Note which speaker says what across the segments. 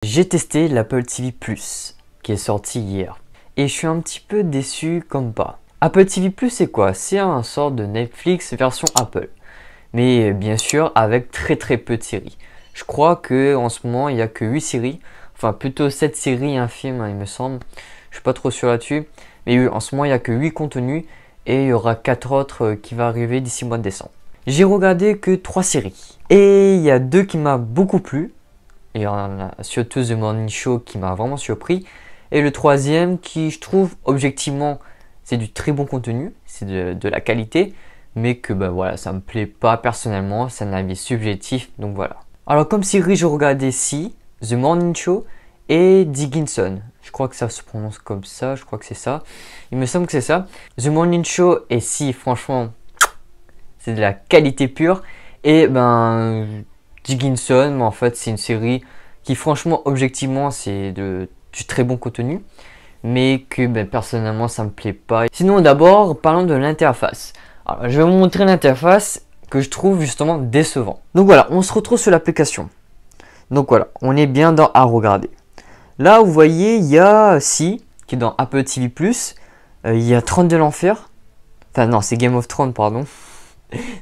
Speaker 1: J'ai testé l'Apple TV Plus qui est sorti hier et je suis un petit peu déçu comme pas. Apple TV Plus c'est quoi? C'est un sort de Netflix version Apple, mais bien sûr avec très peu de séries. Je crois que en ce moment il n'y a que 8 séries, enfin plutôt 7 séries et un film il me semble. Je suis pas trop sûr là-dessus, mais en ce moment il n'y a que 8 contenus et il y aura 4 autres qui vont arriver d'ici le mois de décembre. J'ai regardé que 3 séries et il y a 2 qui m'ont beaucoup plu. Il y en a surtout The Morning Show qui m'a vraiment surpris. Et le troisième qui, je trouve, objectivement, c'est du très bon contenu, c'est de la qualité, mais que ben voilà, ça me plaît pas personnellement, c'est un avis subjectif, donc voilà. Alors comme série, je regardais The Morning Show et Dickinson. Je crois que ça se prononce comme ça, je crois que c'est ça. Il me semble que c'est ça. The Morning Show et franchement, c'est de la qualité pure. Et ben... Dickinson, mais en fait c'est une série qui franchement objectivement c'est du très bon contenu, mais que ben, personnellement ça me plaît pas. Sinon d'abord parlons de l'interface. Alors je vais vous montrer l'interface que je trouve justement décevant. Donc voilà, on se retrouve sur l'application. Donc voilà, on est bien dans à regarder. Là vous voyez il y a qui est dans Apple TV+, il y a 30 de l'enfer. Enfin non, c'est Game of Thrones pardon.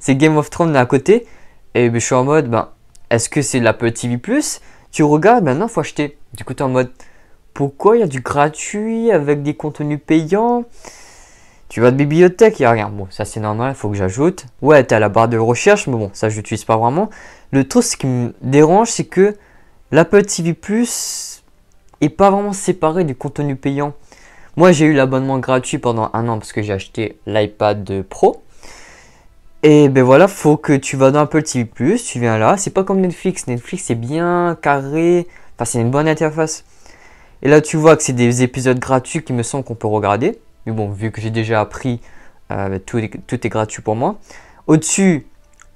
Speaker 1: C'est Game of Thrones à côté. Et ben, je suis en mode ben est-ce que c'est de l'Apple TV+? Tu regardes, maintenant il faut acheter. Du coup, tu es en mode, pourquoi il y a du gratuit avec des contenus payants? Tu vas de bibliothèque, il n'y a rien. Bon, ça c'est normal, il faut que j'ajoute. Ouais, tu as la barre de recherche, mais bon, ça je n'utilise pas vraiment. Le truc, ce qui me dérange, c'est que l'Apple TV+, est pas vraiment séparé du contenu payant. Moi, j'ai eu l'abonnement gratuit pendant 1 an parce que j'ai acheté l'iPad Pro. Et ben voilà, faut que tu vas dans Apple TV+, tu viens là, c'est pas comme Netflix, Netflix c'est bien carré, enfin c'est une bonne interface. Et là tu vois que c'est des épisodes gratuits qui me semble qu'on peut regarder, mais bon vu que j'ai déjà appris, tout est gratuit pour moi. Au-dessus,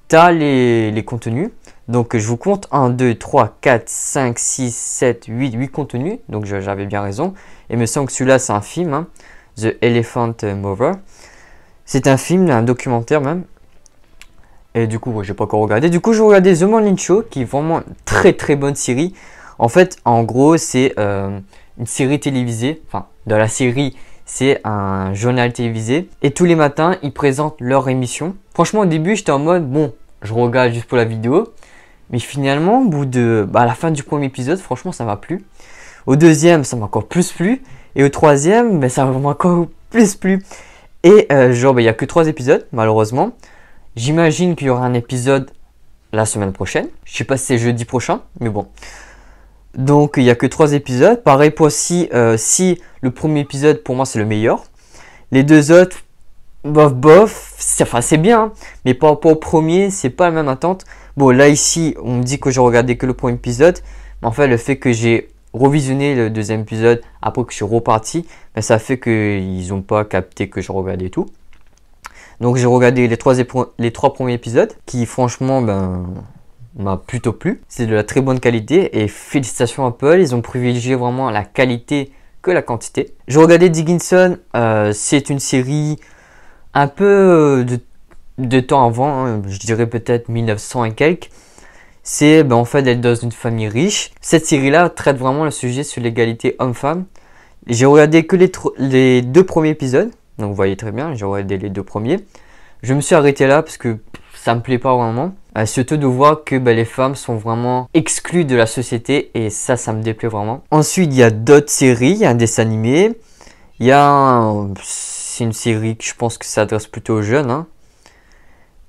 Speaker 1: tu as les contenus, donc je vous compte 1, 2, 3, 4, 5, 6, 7, 8 contenus, donc j'avais bien raison. Et il me semble que celui-là c'est un film, hein, The Elephant Mover. C'est un film, un documentaire même. Et du coup, j'ai pas encore regardé. Du coup, je regardais The Morning Show, qui est vraiment une très bonne série. En fait, en gros, c'est une série télévisée. Enfin, dans la série, c'est un journal télévisé. Et tous les matins, ils présentent leur émission. Franchement, au début, j'étais en mode, bon, je regarde juste pour la vidéo. Mais finalement, au bout de, à la fin du premier épisode, franchement, ça m'a plu. Au deuxième, ça m'a encore plus plu. Et au troisième, ça m'a encore plus plu. Et genre, il n'y a que 3 épisodes, malheureusement. J'imagine qu'il y aura un épisode la semaine prochaine. Je sais pas si c'est jeudi prochain, mais bon. Donc il n'y a que 3 épisodes. Pareil pour si le premier épisode pour moi c'est le meilleur. Les 2 autres, bof, c'est bien, hein, mais par rapport au premier, c'est pas la même attente. Bon là ici, on me dit que j'ai regardé que le premier épisode. Mais en fait, le fait que j'ai revisionné le deuxième épisode après que je suis reparti, ça fait qu'ils n'ont pas capté que je regardais tout. Donc j'ai regardé les 3 premiers épisodes qui franchement m'a plutôt plu. C'est de la très bonne qualité et félicitations Apple, ils ont privilégié vraiment la qualité que la quantité. J'ai regardé Dickinson, c'est une série un peu de temps avant, hein, je dirais peut-être 1900 et quelques. C'est en fait d'être dans une famille riche. Cette série-là traite vraiment le sujet sur l'égalité homme-femme. J'ai regardé que les 2 premiers épisodes. Donc vous voyez très bien, j'ai regardé les 2 premiers. Je me suis arrêté là parce que ça me plaît pas vraiment. Surtout de voir que les femmes sont vraiment exclues de la société et ça me déplaît vraiment. Ensuite, il y a d'autres séries, il y a un dessin animé. C'est une série que je pense que ça s'adresse plutôt aux jeunes. Hein.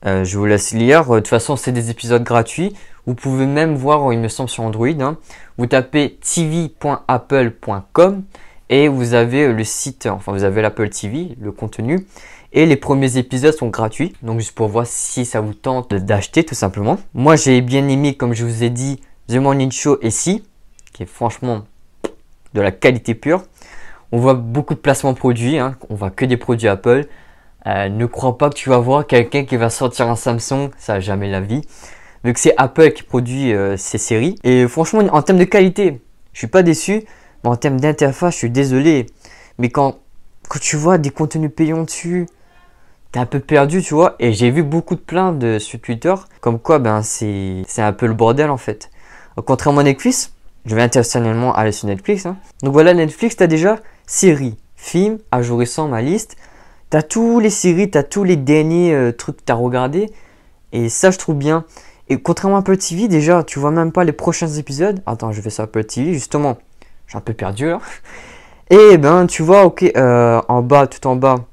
Speaker 1: Je vous laisse lire. De toute façon, c'est des épisodes gratuits. Vous pouvez même voir, il me semble, sur Android. Hein. Vous tapez tv.apple.com. Et vous avez le site, enfin vous avez l'Apple TV, le contenu. Et les premiers épisodes sont gratuits. Donc juste pour voir si ça vous tente d'acheter tout simplement. Moi j'ai bien aimé, comme je vous ai dit, The Morning Show et qui est franchement de la qualité pure. On voit beaucoup de placements produits. Hein. On voit que des produits Apple. Ne crois pas que tu vas voir quelqu'un qui va sortir un Samsung. Ça n'a jamais la vie. Vu que c'est Apple qui produit ces séries. Et franchement en termes de qualité, je suis pas déçu. Mais en termes d'interface, je suis désolé. Mais quand tu vois des contenus payants dessus, t'es un peu perdu, tu vois. Et j'ai vu beaucoup de plaintes sur Twitter. Comme quoi, c'est un peu le bordel en fait. Contrairement à Netflix, je vais intentionnellement aller sur Netflix. Hein. Donc voilà, Netflix, tu as déjà séries, films, à jour récent, ma liste. Tu as tous les séries, tu as tous les derniers trucs que tu as regardés. Et ça, je trouve bien. Et contrairement à Apple TV, déjà, tu vois même pas les prochains épisodes. Attends, je vais sur Apple TV, justement. Je suis un peu perdu là. Et ben, tu vois, ok, en bas, tout en bas,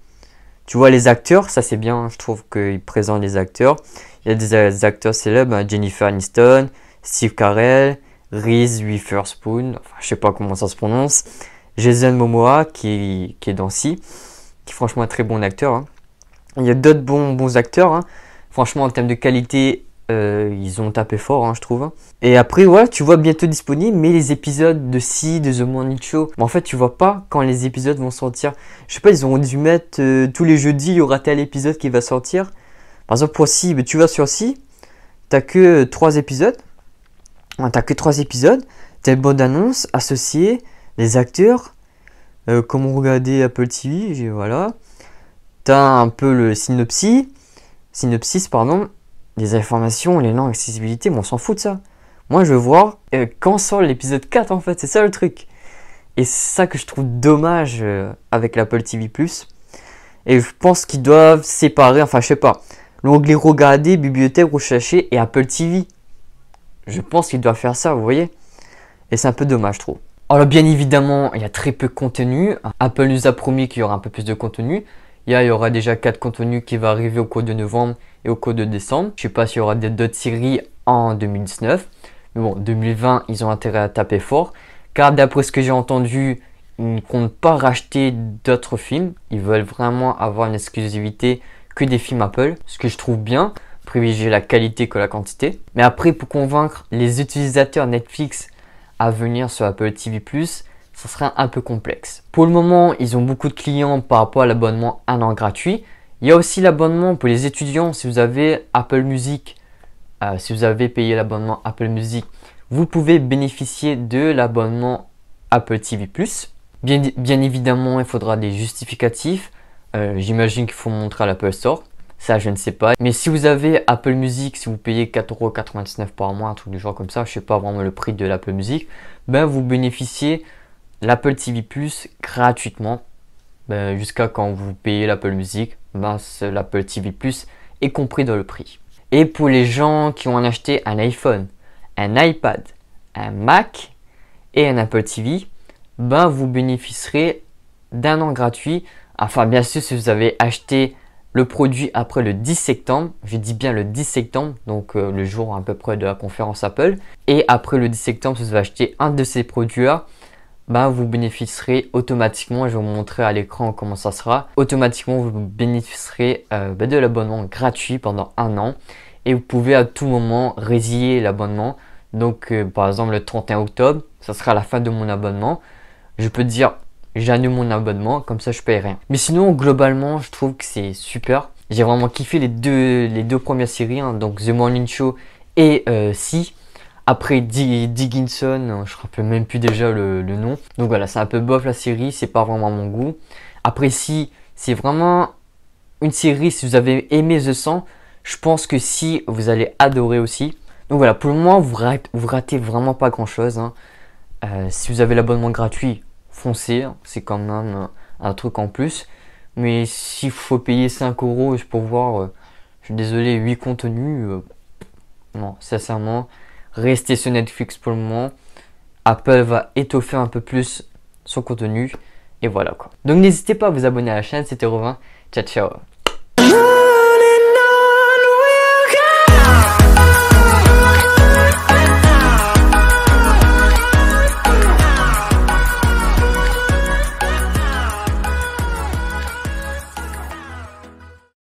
Speaker 1: tu vois les acteurs. Ça, c'est bien. Je trouve qu'ils présentent les acteurs. Il y a des acteurs célèbres, hein, Jennifer Aniston, Steve Carell, Reese Witherspoon. Enfin, je sais pas comment ça se prononce. Jason Momoa, qui est dans Si, qui est franchement un très bon acteur. Hein. Il y a d'autres bons acteurs. Hein. Franchement, en termes de qualité, ils ont tapé fort, hein, je trouve. Et après, ouais, tu vois bientôt disponible, mais les épisodes de Si, de The Morning Show, en fait, tu vois pas quand les épisodes vont sortir. Je sais pas, ils ont dû mettre tous les jeudis, il y aura tel épisode qui va sortir. Par exemple, pour Si, tu vas sur Si, t'as que 3 épisodes. T'as que 3 épisodes. T'as une bande annonce associée, les acteurs, comment regarder Apple TV, voilà. T'as un peu le synopsis, pardon, les informations, les langues, accessibilité, mais on s'en fout de ça. Moi, je veux voir quand sort l'épisode 4, en fait, c'est ça le truc. Et c'est ça que je trouve dommage avec l'Apple TV+. Et je pense qu'ils doivent séparer, enfin, je sais pas, l'onglet regarder, bibliothèque, rechercher et Apple TV. Je pense qu'ils doivent faire ça, vous voyez. Et c'est un peu dommage, je trouve. Alors, bien évidemment, il y a très peu de contenu. Apple nous a promis qu'il y aura un peu plus de contenu. Il y aura déjà 4 contenus qui vont arriver au cours de novembre et au cours de décembre. Je ne sais pas s'il y aura d'autres séries en 2019. Mais bon, 2020, ils ont intérêt à taper fort. Car d'après ce que j'ai entendu, ils ne comptent pas racheter d'autres films. Ils veulent vraiment avoir une exclusivité que des films Apple. Ce que je trouve bien. Privilégier la qualité que la quantité. Mais après, pour convaincre les utilisateurs Netflix à venir sur Apple TV+, ça sera un peu complexe. Pour le moment, ils ont beaucoup de clients par rapport à l'abonnement 1 an gratuit. Il y a aussi l'abonnement pour les étudiants. Si vous avez Apple Music, si vous avez payé l'abonnement Apple Music, vous pouvez bénéficier de l'abonnement Apple TV+. Bien évidemment, il faudra des justificatifs. J'imagine qu'il faut montrer à l'Apple Store. Ça, je ne sais pas. Mais si vous avez Apple Music, si vous payez 4,99 € par mois, un truc du genre comme ça, je ne sais pas vraiment le prix de l'Apple Music, ben vous bénéficiez l'Apple TV+ gratuitement. Ben, jusqu'à quand vous payez l'Apple Music, ben, l'Apple TV+ est compris dans le prix. Et pour les gens qui ont acheté un iPhone, un iPad, un Mac et un Apple TV, ben, vous bénéficierez d'1 an gratuit. Enfin, bien sûr, si vous avez acheté le produit après le 10 septembre, je dis bien le 10 septembre, donc le jour à peu près de la conférence Apple. Et après le 10 septembre, si vous avez acheté un de ces produits-là, ben, vous bénéficierez automatiquement, je vais vous montrer à l'écran comment ça sera, automatiquement vous bénéficierez de l'abonnement gratuit pendant 1 an. Et vous pouvez à tout moment résilier l'abonnement. Donc par exemple le 31 octobre, ça sera la fin de mon abonnement. Je peux dire j'annule mon abonnement, comme ça je paye rien. Mais sinon globalement je trouve que c'est super. J'ai vraiment kiffé les deux premières séries, hein, donc The Morning Show et Si. Après Dickinson, je ne rappelle même plus déjà le nom. Donc voilà, c'est un peu bof la série, c'est pas vraiment mon goût. Après Si, c'est vraiment une série, si vous avez aimé The 100, je pense que Si, vous allez adorer aussi. Donc voilà, pour le moment, vous ratez vraiment pas grand chose. Hein. Si vous avez l'abonnement gratuit, foncez, c'est quand même un truc en plus. Mais s'il faut payer 5 € pour voir, je suis désolé, 8 contenus, non, sincèrement, restez sur Netflix pour le moment. Apple va étoffer un peu plus son contenu. Et voilà quoi. Donc n'hésitez pas à vous abonner à la chaîne, c'était Robin. Ciao ciao.